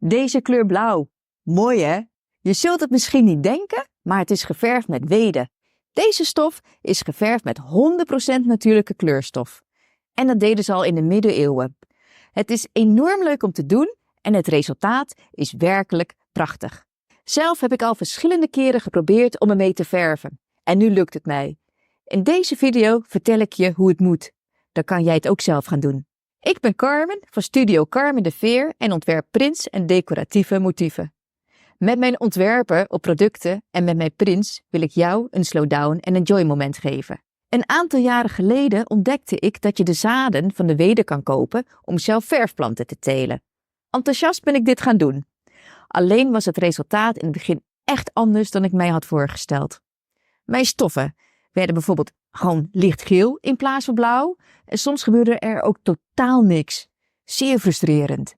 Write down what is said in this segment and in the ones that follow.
Deze kleur blauw. Mooi hè? Je zult het misschien niet denken, maar het is geverfd met weede. Deze stof is geverfd met 100% natuurlijke kleurstof. En dat deden ze al in de middeleeuwen. Het is enorm leuk om te doen en het resultaat is werkelijk prachtig. Zelf heb ik al verschillende keren geprobeerd om ermee te verven. En nu lukt het mij. In deze video vertel ik je hoe het moet. Dan kan jij het ook zelf gaan doen. Ik ben Carmen van Studio Carmen de Veer en ontwerp prints en decoratieve motieven. Met mijn ontwerpen op producten en met mijn prints wil ik jou een slowdown en enjoy moment geven. Een aantal jaren geleden ontdekte ik dat je de zaden van de weede kan kopen om zelf verfplanten te telen. Enthousiast ben ik dit gaan doen. Alleen was het resultaat in het begin echt anders dan ik mij had voorgesteld. Mijn stoffen werden bijvoorbeeld gewoon lichtgeel in plaats van blauw en soms gebeurde er ook totaal niks. Zeer frustrerend.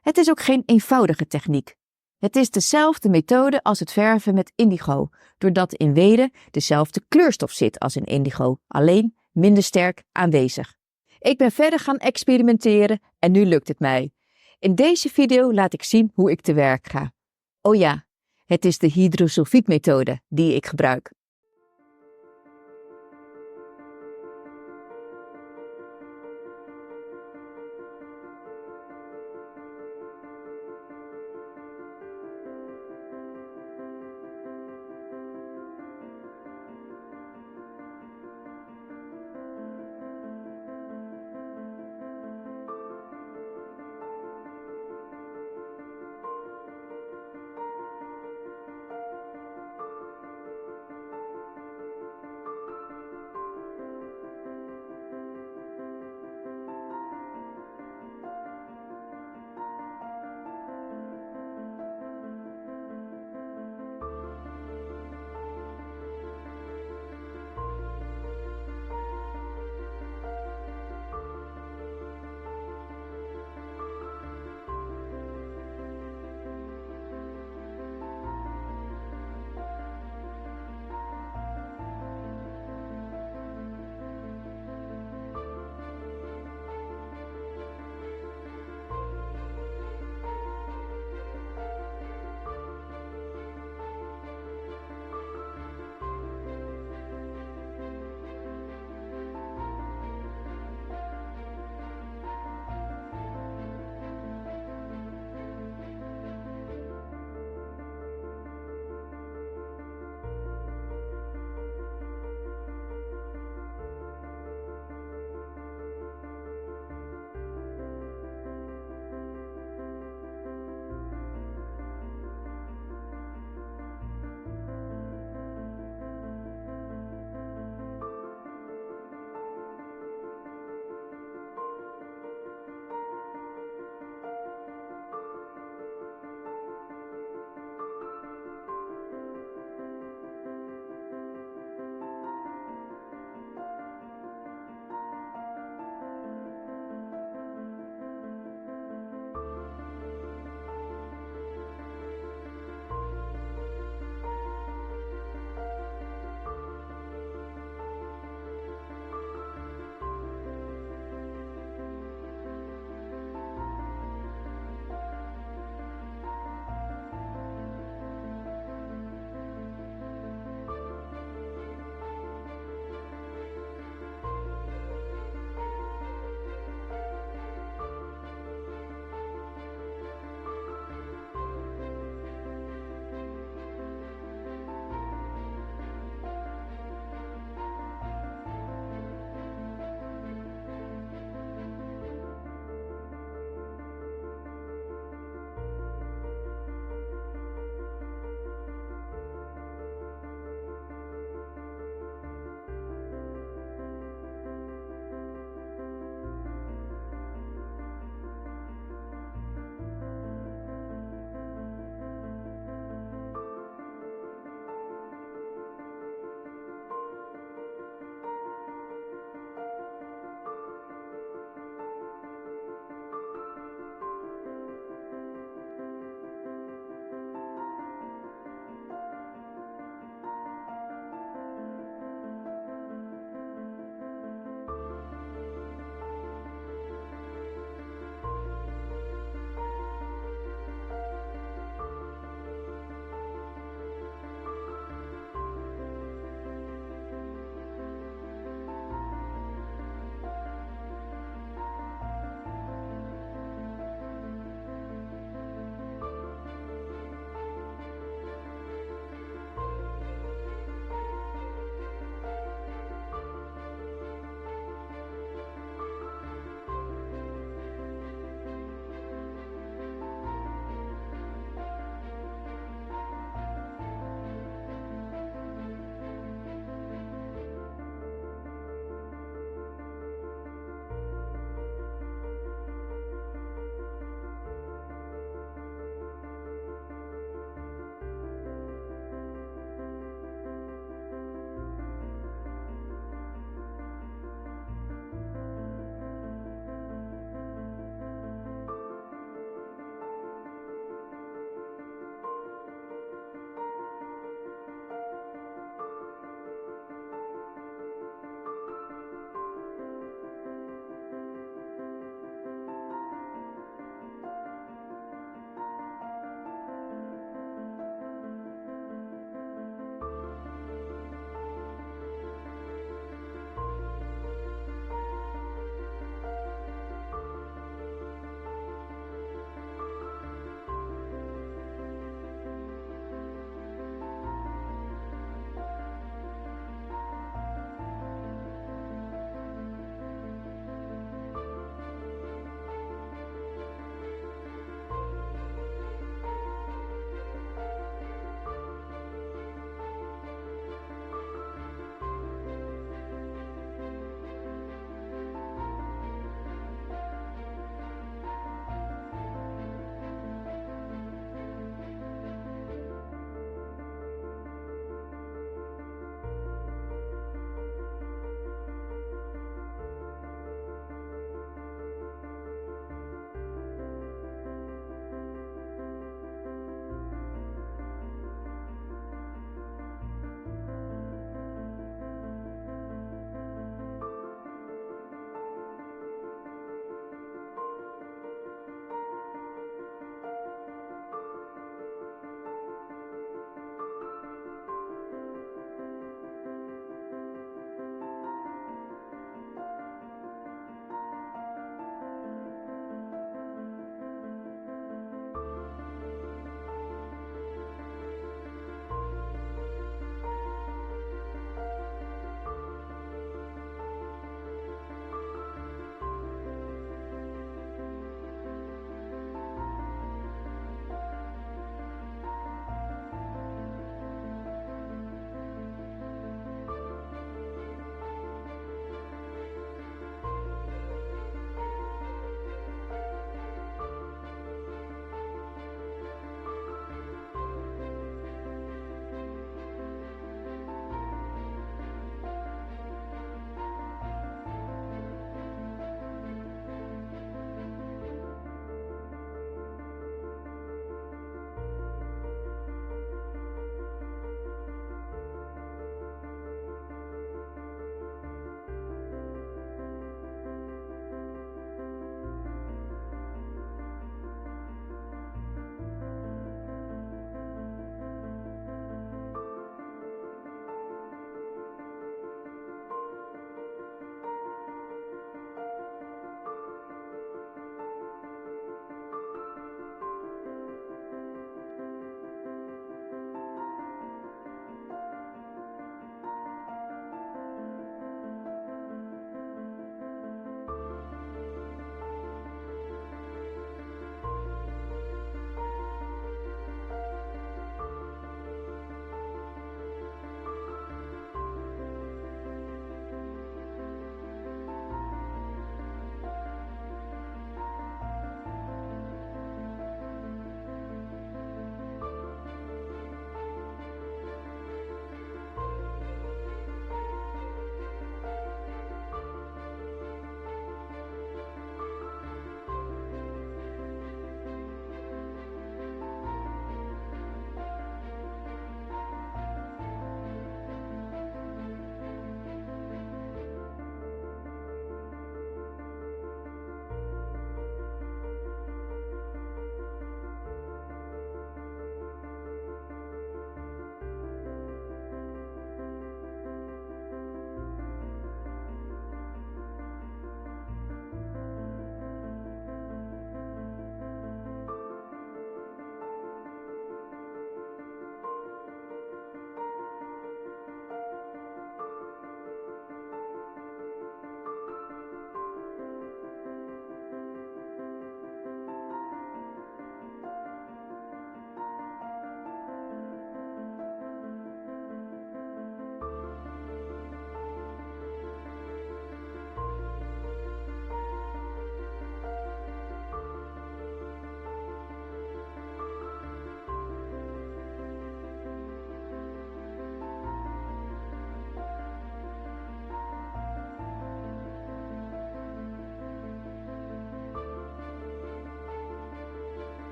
Het is ook geen eenvoudige techniek. Het is dezelfde methode als het verven met indigo, doordat in weede dezelfde kleurstof zit als in indigo, alleen minder sterk aanwezig. Ik ben verder gaan experimenteren en nu lukt het mij. In deze video laat ik zien hoe ik te werk ga. Oh ja, het is de hydrosulfietmethode die ik gebruik.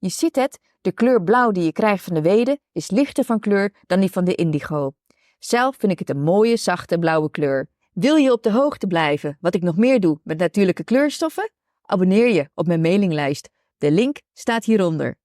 Je ziet het, de kleur blauw die je krijgt van de Weede is lichter van kleur dan die van de indigo. Zelf vind ik het een mooie, zachte blauwe kleur. Wil je op de hoogte blijven wat ik nog meer doe met natuurlijke kleurstoffen? Abonneer je op mijn mailinglijst. De link staat hieronder.